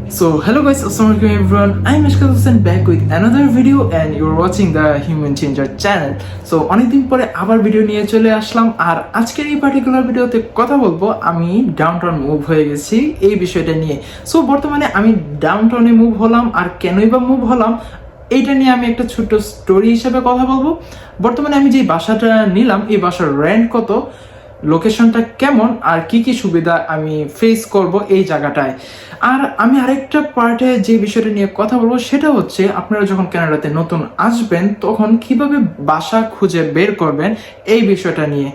So hello guys, assalamualaikum everyone. I'm Meskhat Hossain back with another video and you're watching the Human Changer channel. So অনেকদিন পরে আবার video নিয়ে চলে আসলাম আর আজকের এই পার্টিকুলার ভিডিওতে কথা বলবো আমি ডাউনটাউন মুভ হয়ে গেছি এই বিষয়টা নিয়ে। সো বর্তমানে আমি ডাউনটাউনে মুভ হলাম আর কেনই বা মুভ হলাম এইটা নিয়ে আমি একটা ছোট্ট স্টোরি হিসেবে কথা বলবো। বর্তমানে আমি যে বাসাটা নিলাম এই বাসার রেন্ট কত, লোকেশনটা কেমন আর কি কি সুবিধা আমি ফেস করব এই জায়গাটায়। আর আমি আরেকটা পার্টে যে বিষয়টা নিয়ে কথা বলবো সেটা হচ্ছে আপনারা যখন কানাডাতে নতুন আসবেন তখন কিভাবে বাসা খুঁজে বের করবেন এই বিষয়টা নিয়ে।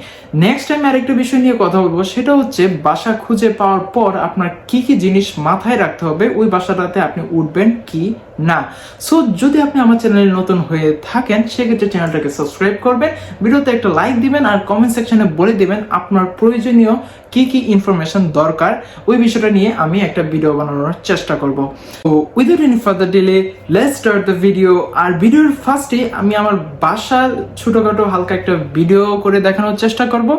নেক্সট টাইম আরেকটা বিষয় নিয়ে কথা বলবো সেটা হচ্ছে বাসা খুঁজে পাওয়ার পর আপনার কি কি জিনিস মাথায় রাখতে হবে ওই বাসাটাতে আপনি উঠবেন কি না। সো যদি আপনি আমার চ্যানেলে নতুন হয়ে থাকেন সেক্ষেত্রে চ্যানেলটাকে সাবস্ক্রাইব করবেন, ভিডিওতে একটা লাইক দিবেন আর কমেন্ট সেকশনে বলে দিবেন আপনার প্রয়োজনীয় কি কি ইনফরমেশন দরকার ওই বিষয়টা নিয়ে আমি একটা ভিডিও বানানোর চেষ্টা করব। তো without any further delay let's start the video. আর ভিডিওর ফার্স্টে আমি আমার বাসার ছোটখাটো হালকা একটা ভিডিও করে দেখানোর চেষ্টা করব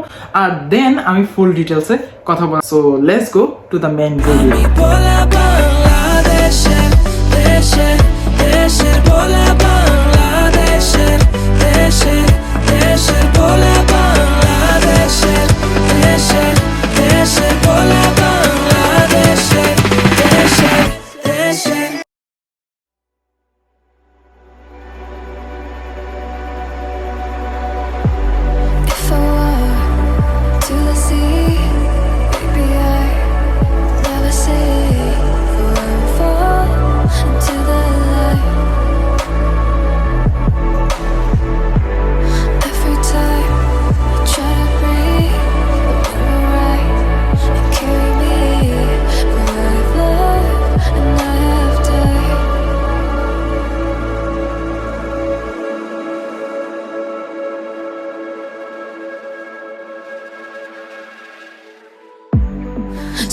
আর দেন আমি ফুল ডিটেলসে কথা বলবো। So let's go to the main video.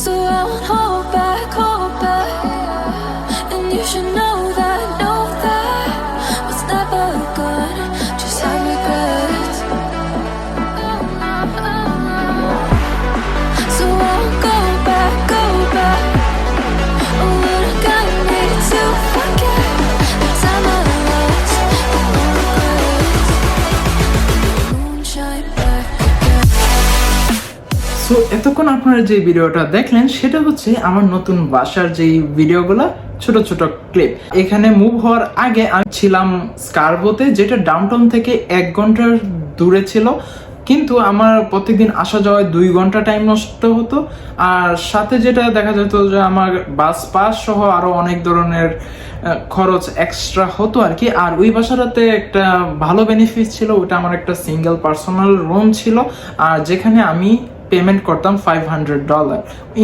So I won't hold back, and you should know that what's never good, just have regrets. So I won't go back, oh what I got me to forget the time I lost, no regrets, moonshine back again. So এতক্ষণ আপনারা যে ভিডিওটা দেখলেন সেটা হচ্ছে আমার নতুন বাসার যেই ভিডিওগুলো ছোট ছোট ক্লিপ। এখানে মুভ হওয়ার আগে আমি ছিলাম স্কারবোতে, যেটা ডাউনটাউন থেকে 1 ঘন্টার দূরে ছিল, কিন্তু আমার প্রত্যেকদিন আসা যাওয়ায় 2 ঘন্টা টাইম নষ্ট হতো। আর সাথে যেটা দেখা যেত যে আমার বাস পাস সহ আরো অনেক ধরনের খরচ এক্সট্রা হতো আর কি। আর ওই বাসাটাতে একটা ভালো বেনিফিট ছিল, ওটা আমার একটা সিঙ্গেল পার্সোনাল রুম ছিল আর যেখানে আমি পেমেন্ট করতাম $500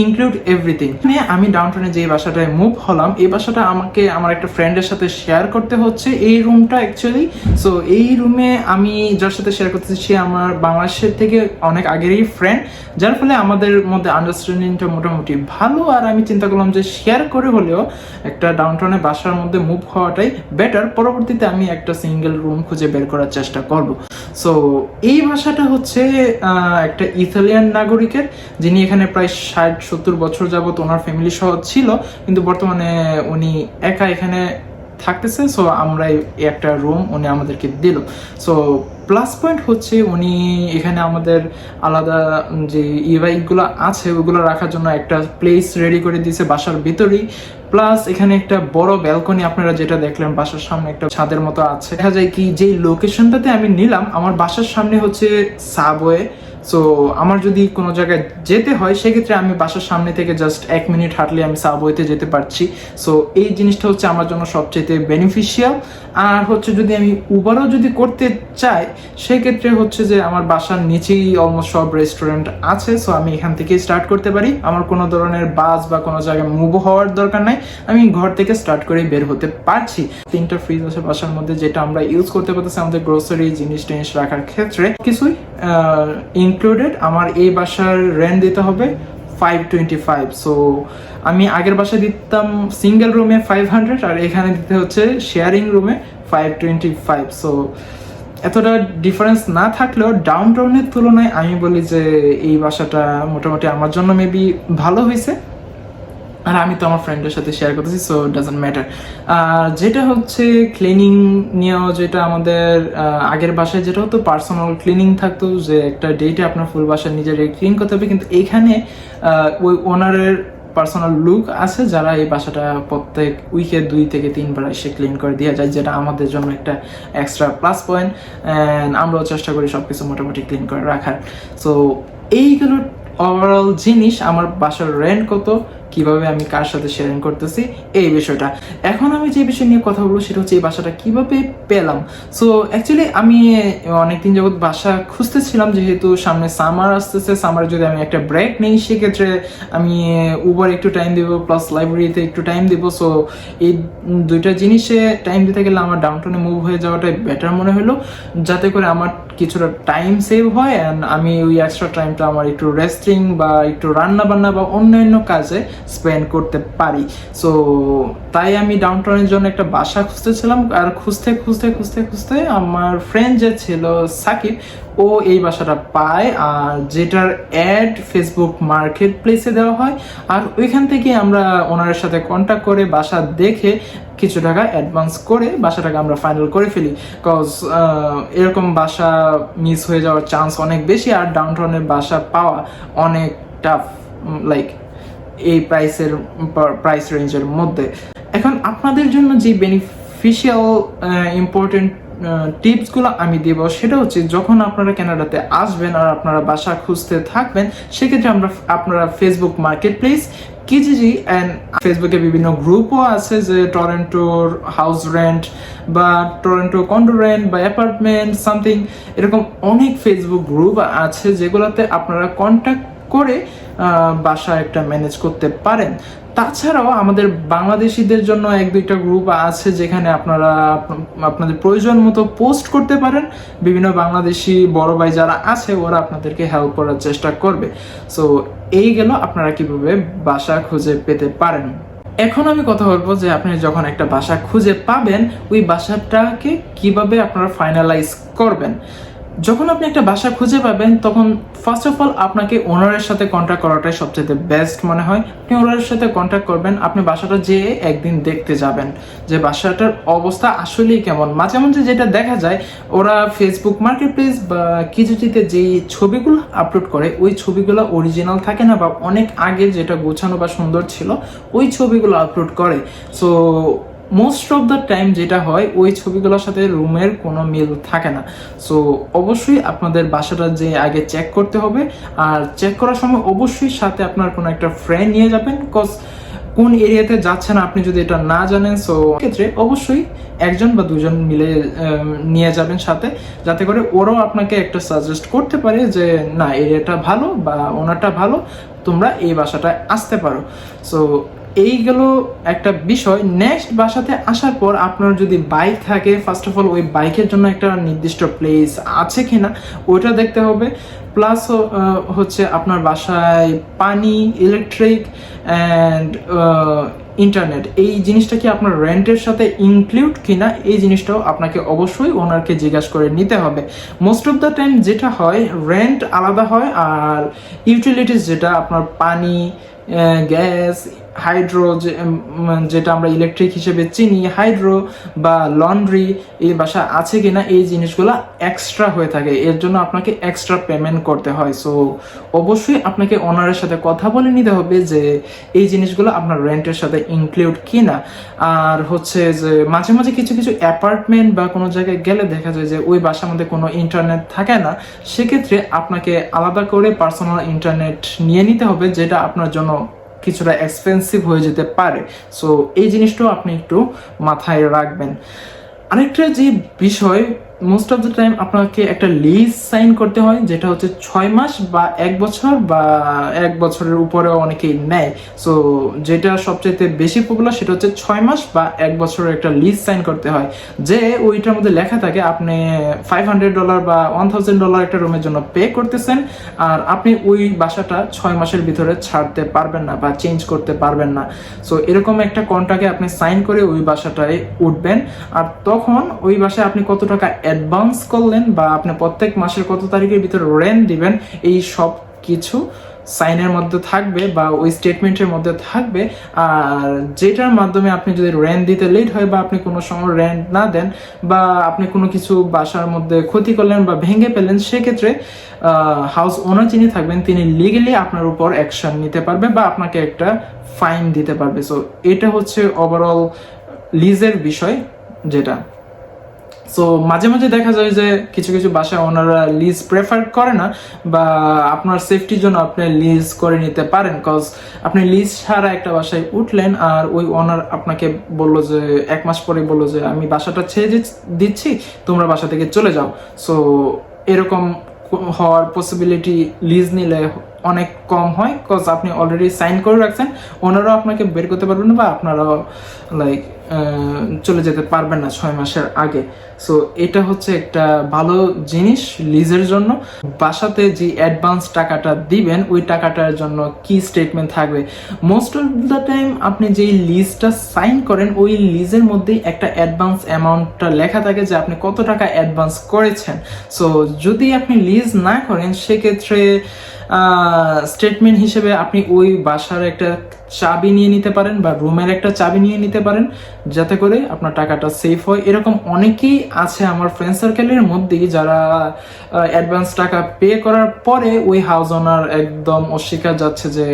ইনক্লুড এভরিথিং। আমি ডাউনটাউনে যে বাসাটায় মুভ হলাম এই বাসাটা আমাকে আমার একটা ফ্রেন্ডের সাথে শেয়ার করতে হচ্ছে এই রুমটা অ্যাকচুয়ালি। সো এই রুমে আমি যার সাথে শেয়ার করতেছি সে আমার বাংলাদেশের থেকে অনেক আগেরই ফ্রেন্ড, যার ফলে আমাদের মধ্যে আন্ডারস্ট্যান্ডিংটা মোটামুটি ভালো। আর আমি চিন্তা করলাম যে শেয়ার করে হলেও একটা ডাউনটাউনে বাসার মধ্যে মুভ হওয়াটাই বেটার। পরবর্তীতে আমি একটা সিঙ্গেল রুম খুঁজে বের করার চেষ্টা করব। সো এই বাসাটা হচ্ছে একটা ইতালিয়ান নাগরিকের, যিনি এখানে প্রায় 60-70 বছর যাবত ওনার ফ্যামিলি সহ ছিল, কিন্তু বর্তমানে উনি একা এখানে থাকতেছে। সো আমরা একটা রুম উনি আমাদেরকে দিল। সো প্লাস পয়েন্ট হচ্ছে উনি এখানে আমাদের আলাদা যে ইভাইকগুলো আছে ওগুলো রাখার জন্য একটা প্লেস রেডি করে দিয়েছে বাসার ভিতরেই। প্লাস এখানে একটা বড় ব্যালকনি, আপনারা যেটা দেখলেন বাসার সামনে একটা ছাদের মতো আছে। দেখা যায় কি যেই লোকেশনটাতে আমি নিলাম আমার বাসার সামনে হচ্ছে সাবওয়ে। সো আমার যদি কোনো জায়গায় যেতে হয় সেক্ষেত্রে আমি বাসার সামনে থেকে জাস্ট 1 মিনিট হাঁটলে আমি সাবওয়েতে যেতে পারছি। সো এই জিনিসটা হচ্ছে আমার জন্য সবচেয়ে বেনিফিশিয়াল। আর হচ্ছে যদি আমি উবারও যদি করতে চাই সেক্ষেত্রে হচ্ছে যে আমার বাসার নিচেই অলমোস্ট সব রেস্টুরেন্ট আছে। সো আমি এখান থেকেই স্টার্ট করতে পারি, আমার কোনো ধরনের বাস বা কোনো জায়গায় মুভ হওয়ার দরকার নাই, আমি ঘর থেকে স্টার্ট করে বের হতে পারছি। 3টা ফ্রিজ আছে বাসার মধ্যে যেটা আমরা ইউজ করতে পারতেছি আমাদের গ্রোসারি জিনিস টিনিস রাখার ক্ষেত্রে। কিছুই ইনক্লুডেড আমার এই বাসার রেন্ট দিতে হবে $525। সো আমি আগের বাসায় দিতাম সিঙ্গেল রুমে 500 আর এখানে দিতে হচ্ছে শেয়ারিং রুমে $525। সো এতটা ডিফারেন্স না থাকলেও ডাউনটাউনের তুলনায় আমি বলি যে এই বাসাটা মোটামুটি আমার জন্য মেবি ভালো হয়েছে। আর আমি তো আমার ফ্রেন্ডের সাথে শেয়ার করতেছি, সো ডাজন্ট ম্যাটার। যেটা হচ্ছে ক্লিনিং নিয়েও, যেটা আমাদের আগের বাসায় যেটা হতো পার্সোনাল ক্লিনিং থাকতো, যে একটা ডেটে আপনার ফুল বাসা নিজের ক্লিন করতে হবে, কিন্তু এইখানে ওই ওনারের পার্সোনাল লুক আছে যারা এই বাসাটা প্রত্যেক উইকে 2 থেকে 3 বার এসে ক্লিন করে দেওয়া যায়, যেটা আমাদের জন্য একটা এক্সট্রা প্লাস পয়েন্ট। অ্যান্ড আমরাও চেষ্টা করি সবকিছু মোটামুটি ক্লিন করে রাখার। সো এইগুলো ওভারঅল জিনিস। আমার বাসার রেন্ট কত, কিভাবে আমি কার সাথে শেয়ারিং করতেছি, এই বিষয়টা। এখন আমি যে বিষয় নিয়ে কথা বলবো সেটা হচ্ছে এই বাসাটা কিভাবে পেলাম। সো অ্যাকচুয়ালি আমি অনেকদিন যাবত বাসা খুঁজতেছিলাম, যেহেতু সামনে সামার আসতেছে, সামারে যদি আমি একটা ব্রেক নেই সেক্ষেত্রে আমি উবার একটু টাইম দিব, প্লাস লাইব্রেরিতে একটু টাইম দিব। সো এই দুইটা জিনিসে টাইম দিতে গেলে আমার ডাউনটাউনে মুভ হয়ে যাওয়াটাই বেটার মনে হলো, যাতে করে আমার কিছুটা টাইম সেভ হয় অ্যান্ড আমি ওই এক্সট্রা টাইমটা আমার একটু রেস্টিং বা একটু রান্না বান্না বা অন্যান্য কাজে স্পেন্ড করতে পারি। সো তাই আমি ডাউনটাউনের জন্য একটা বাসা খুঁজতেছিলাম, আর খুঁজতে খুঁজতে খুঁজতে খুঁজতে আমার ফ্রেন্ড যে ছিল সাকিব, ও এই বাসাটা পায়, আর যেটার অ্যাড ফেসবুক মার্কেট প্লেসে দেওয়া হয়, আর ওইখান থেকে আমরা ওনার সাথে কন্ট্যাক্ট করে বাসা দেখে কিছু টাকা অ্যাডভান্স করে বাসাটাকে আমরা ফাইনাল করে ফেলি। কজ এরকম বাসা মিস হয়ে যাওয়ার চান্স অনেক বেশি, আর ডাউনটাউনের বাসা পাওয়া অনেক টাফ, লাইক এই প্রাইস রেঞ্জের মধ্যে। এখন আপনাদের জন্য যে বেনিফিশিয়াল ইম্পর্টেন্ট টিপসগুলো আমি দেব, সেটা হচ্ছে যখন আপনারা কানাডাতে আসবেন আর আপনারা বাসা খুঁজতে থাকবেন, সেক্ষেত্রে আপনারা ফেসবুক মার্কেট প্লেস, কিজিজি অ্যান্ড ফেসবুকে বিভিন্ন গ্রুপও আছে, যে টরন্টোর হাউস রেন্ট বা টরন্টো কন্ডো রেন্ট বা অ্যাপার্টমেন্ট সামথিং, এরকম অনেক ফেসবুক গ্রুপ আছে যেগুলোতে আপনারা কন্ট্যাক্ট করে বাসা একটা ম্যানেজ করতে পারেন। তাছাড়াও আমাদের বাংলাদেশিদের জন্য 1-2টা গ্রুপ আছে যেখানে আপনারা আপনাদের প্রয়োজন মতো পোস্ট করতে পারেন। বিভিন্ন বাংলাদেশি বড় ভাই যারা আছে ওরা আপনাদেরকে হেল্প করার চেষ্টা করবে। সো এই গেল আপনারা কিভাবে বাসা খুঁজে পেতে পারেন। এখন আমি কথা বলবো যে আপনি যখন একটা বাসা খুঁজে পাবেন, ওই বাসাটাকে কিভাবে আপনারা ফাইনালাইজ করবেন। যখন আপনি একটা বাসা খুঁজে পাবেন, তখন ফার্স্ট অফ অল আপনাকে ওনারের সাথে কন্ট্যাক্ট করাটাই সবচেয়ে বেস্ট মনে হয়। আপনি ওনারের সাথে কন্ট্যাক্ট করবেন, আপনি বাসাটা যেয়ে একদিন দেখতে যাবেন যে বাসাটার অবস্থা আসলেই কেমন। মাঝে মাঝে যেটা দেখা যায়, ওরা ফেসবুক মার্কেট প্লেস বা কিজিটিতে যেই ছবিগুলো আপলোড করে, ওই ছবিগুলো অরিজিনাল থাকে না, বা অনেক আগে যেটা গোছানো বা সুন্দর ছিল ওই ছবিগুলো আপলোড করে। So most of the time যেটা হয়, ওই ছবিগুলোর সাথে রুমের কোনো মিল থাকে না। সো অবশ্যই আপনাদের বাসাটা যে আগে চেক করতে হবে, আর চেক করার সময় অবশ্যই সাথে আপনার কোনো একটা ফ্রেন্ড নিয়ে যাবেন, কজ কোন এরিয়াতে যাচ্ছেন আপনি যদি এটা না জানেন, সো ক্ষেত্রে অবশ্যই 1জন বা 2জন মিলে নিয়ে যাবেন সাথে, যাতে করে ওরাও আপনাকে একটা সাজেস্ট করতে পারে যে না, এরিয়াটা ভালো বা ওনারটা ভালো, তোমরা এই বাসাটায় আসতে পারো। সো এইগুলো একটা বিষয়। নেক্সট বাসাতে আসার পর আপনার যদি বাইক থাকে, ফার্স্ট অফ অল ওই বাইকের জন্য একটা নির্দিষ্ট প্লেস আছে কিনা ওইটা দেখতে হবে। প্লাস হচ্ছে আপনার বাসায় পানি, ইলেকট্রিক অ্যান্ড ইন্টারনেট, এই জিনিসটা কি আপনার রেন্টের সাথে ইনক্লুড কিনা, এই জিনিসটাও আপনাকে অবশ্যই ওনারকে জিজ্ঞাসা করে নিতে হবে। মোস্ট অফ দ্য টাইম যেটা হয়, রেন্ট আলাদা হয়, আর ইউটিলিটিস যেটা আপনার পানি, গ্যাস, হাইড্রো, যেটা আমরা ইলেকট্রিক হিসেবে চিনি, হাইড্রো বা লন্ড্রি, এই বাসা আছে কিনা, এই জিনিসগুলো এক্সট্রা হয়ে থাকে, এর জন্য আপনাকে এক্সট্রা পেমেন্ট করতে হয়। সো অবশ্যই আপনাকে ওনারের সাথে কথা বলে নিতে হবে যে এই জিনিসগুলো আপনার রেন্টের সাথে ইনক্লুড কিনা। আর হচ্ছে যে মাঝে মাঝে কিছু কিছু অ্যাপার্টমেন্ট বা কোনো জায়গায় গেলে দেখা যায় যে ওই বাসার মধ্যে কোনো ইন্টারনেট থাকে না, সেক্ষেত্রে আপনাকে আলাদা করে পার্সোনাল ইন্টারনেট নিয়ে নিতে হবে, যেটা আপনার জন্য কিছুটা এক্সপেন্সিভ হয়ে যেতে পারে। সো এই জিনিসটাও আপনি একটু মাথায় রাখবেন। আরেকটা যে বিষয়, মোস্ট অফ দ্য টাইম আপনাকে একটা লিজ সাইন করতে হয়, যেটা হচ্ছে 6 মাস বা 1 বছর বা 1 বছরের উপরেও অনেকেই নেয়। সো যেটা সবচেয়ে বেশি পপুলার সেটা হচ্ছে 6 মাস বা 1 বছরের একটা লিজ সাইন করতে হয়, যে ওইটার মধ্যে লেখা থাকে আপনি $500 বা $1000 একটা রুমের জন্য পে করতেছেন, আর আপনি ওই বাসাটা 6 মাসের ভিতরে ছাড়তে পারবেন না বা চেঞ্জ করতে পারবেন না। সো এরকম একটা কন্ট্রাক্টে আপনি সাইন করে ওই বাসাটায় উঠবেন, আর তখন ওই বাসায় আপনি কত টাকা অ্যাডভান্স করলেন বা আপনি প্রত্যেক মাসের কত তারিখের ভিতরে রেন্ট দিবেন, এই সব কিছু সাইনের মধ্যে থাকবে বা ওই স্টেটমেন্টের মধ্যে থাকবে। আর যেটার মাধ্যমে আপনি যদি রেন্ট দিতে লেট হয় বা আপনি কোনো সময় রেন্ট না দেন বা আপনি কোনো কিছু বাসার মধ্যে ক্ষতি করলেন বা ভেঙে পেলেন, সেক্ষেত্রে হাউস ওনার যিনি থাকবেন তিনি লিগেলি আপনার উপর অ্যাকশন নিতে পারবে বা আপনাকে একটা ফাইন দিতে পারবে। সো এটা হচ্ছে ওভারঅল লিজের বিষয় যেটা। সো মাঝে মাঝে দেখা যায় যে কিছু কিছু বাসায় ওনারা লিজ প্রেফার করে না বা আপনার সেফটির জন্য আপনি লিজ করে নিতে পারেন, কজ আপনি লিজ ছাড়া একটা বাসায় উঠলেন আর ওই ওনার আপনাকে বললো যে 1 মাস পরে বললো যে আমি বাসাটা ছেড়ে দিচ্ছি, তোমরা বাসা থেকে চলে যাও। সো এরকম হওয়ার পসিবিলিটি লিজ নিলে অনেক কম হয়, কজ আপনি অলরেডি সাইন করে রাখছেন, ওনারাও আপনাকে বের করতে পারবেন না বা আপনারাও লাইক চলে যেতে পারবেন না 6 মাসের আগে। সো এটা হচ্ছে একটা ভালো জিনিস লিজের জন্য। বাসাতে যে অ্যাডভান্স টাকাটা দিবেন ওই টাকাটার জন্য কি স্টেটমেন্ট থাকবে, মোস্ট অফ দ্য টাইম আপনি যেই লিজটা সাইন করেন ওই লিজের মধ্যেই একটা অ্যাডভান্স অ্যামাউন্টটা লেখা থাকে যে আপনি কত টাকা অ্যাডভান্স করেছেন। সো যদি আপনি লিজ না করেন সেক্ষেত্রে স্টেটমেন্ট হিসেবে আপনি ওই বাসার একটা চাবি নিয়ে নিতে পারেন বা রুমের একটা চাবি নিয়ে নিতে পারেন, যাতে করে আপনার টাকাটা সেফ হয়। এরকম অনেকেই আছে আমার ফ্রেন্ড সার্কেলের মধ্যেই যারা অ্যাডভান্স টাকা পে করার পরে ওই হাউস ওনার একদম অস্বীকার যাচ্ছে যে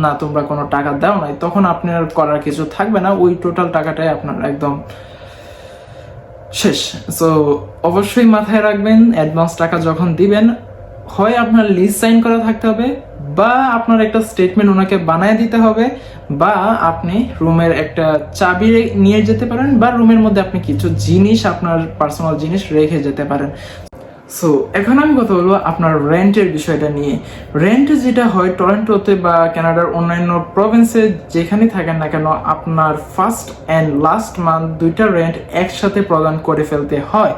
না তোমরা কোনো টাকা দাও নাই, তখন আপনার করার কিছু থাকবে না, ওই টোটাল টাকাটাই আপনার একদম শেষ। সো অবশ্যই মাথায় রাখবেন অ্যাডভান্স টাকা যখন দিবেন হয় আপনার লিজ সাইন করা থাকতে হবে বা আপনার একটা স্টেটমেন্ট ওনাকে বানায় দিতে হবে বা আপনি রুমের একটা চাবি নিয়ে যেতে পারেন বা রুমের মধ্যে আপনি কিছু জিনিস আপনার পার্সোনাল জিনিস রেখে যেতে পারেন। সো এখন আমি কথা বলবো আপনার রেন্টের বিষয়টা নিয়ে। রেন্ট যেটা হয় টরন্টোতে বা কানাডার অন্যান্য প্রভিন্সে যেখানে থাকেন না কেন, আপনার ফার্স্ট অ্যান্ড লাস্ট মান্থ দুইটা রেন্ট একসাথে প্রদান করে ফেলতে হয়।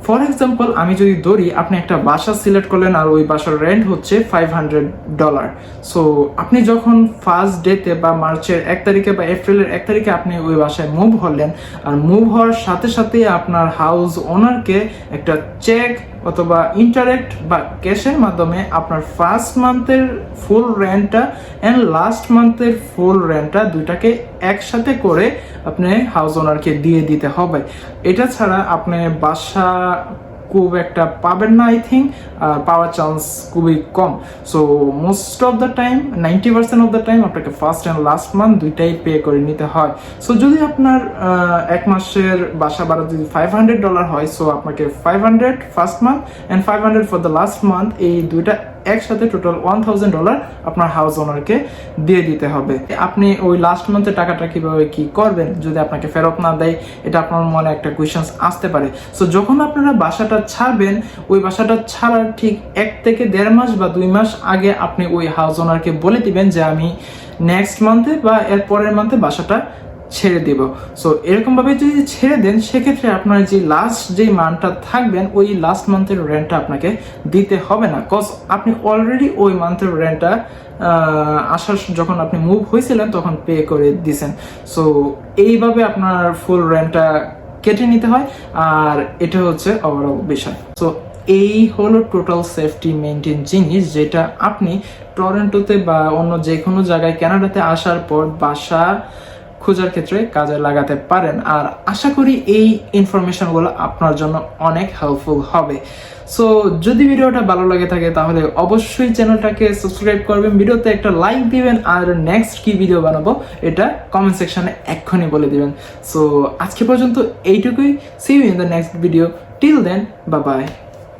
ফর এক্সাম্পল আমি যদি ধরি আপনি একটা বাসা সিলেক্ট করলেন আর ওই বাসার রেন্ট হচ্ছে $500। সো আপনি যখন ফার্স্ট ডেতে বা মার্চের 1 তারিখে বা এপ্রিলের 1 তারিখে আপনি ওই বাসায় মুভ হলেন, আর মুভ হওয়ার সাথে সাথে আপনার হাউস ওনারকে একটা চেক অথবা ইন্টারেক্ট বা ক্যাশের মাধ্যমে আপনার ফার্স্ট মান্থের ফুল রেন্টটা অ্যান্ড লাস্ট মান্থের ফুল রেন্টটা দুইটাকে একসাথে করে আপনি হাউস ওনারকে দিয়ে দিতে হবে। এটা ছাড়া আপনি বাসা খুব একটা পাবেন না, আই থিঙ্ক পাওয়ার চান্স খুবই কম। So most of the time 90% of the time আপনাকে ফার্স্ট অ্যান্ড লাস্ট মান্থ দুইটাই পে করে নিতে হয়। সো যদি আপনার 1 মাসের বাসা ভাড়া যদি $500 হয়, সো আপনাকে 500 first month and 500 for the last month, এই দুইটা একসাথে টোটাল $1000 আপনার হাউস ওনারকে দিয়ে দিতে হবে। আপনি ওই লাস্ট মান্থের টাকাটা কিভাবে কি করবেন যদি আপনাকে ফেরত না দেয়, এটা আপনার মনে একটা কোয়েশ্চেন আসতে পারে। সো যখন আপনারা বাসাটা ছাড়বেন ওই বাসাটা ছাড়ার ঠিক 1 থেকে 1.5 মাস বা 2 মাস আগে আপনি ওই হাউস ওনারকে বলে দিবেন যে আমি নেক্সট মান্থে বা এর পরের মান্থে বাসাটা ছেড়ে দেব। সো এরকম ভাবে যদি ছেড়ে দেন সেক্ষেত্রে আপনার যে লাস্ট যে মান্থটা থাকবেন ওই লাস্ট মান্থের রেন্টটা আপনাকে দিতে হবে না, কজ আপনি অলরেডি ওই মান্থের রেন্টটা আসার যখন আপনি মুভ হয়েছিলেন তখন পে করে দিয়েছেন। সো এইভাবে আপনার ফুল রেন্টটা কেটে নিতে হয়, আর এটা হচ্ছে ওভারঅল বিষয়। সো এই হলো টোটাল সেফটি মেইনটেইন জিনিস যেটা আপনি টরন্টোতে বা অন্য যে কোনো জায়গায় কানাডাতে আসার পর বাসা খোঁজার ক্ষেত্রে কাজে লাগাতে পারেন। আর আশা করি এই ইনফরমেশনগুলো আপনার জন্য অনেক হেল্পফুল হবে। সো যদি ভিডিওটা ভালো লাগে থাকে তাহলে অবশ্যই চ্যানেলটাকে সাবস্ক্রাইব করবেন, ভিডিওতে একটা লাইক দিবেন, আর নেক্সট কি ভিডিও বানাবো এটা কমেন্ট সেকশনে এক্ষুনি বলে দিবেন। সো আজকে পর্যন্ত এইটুকুই। See you in the next video. Till then, bye by.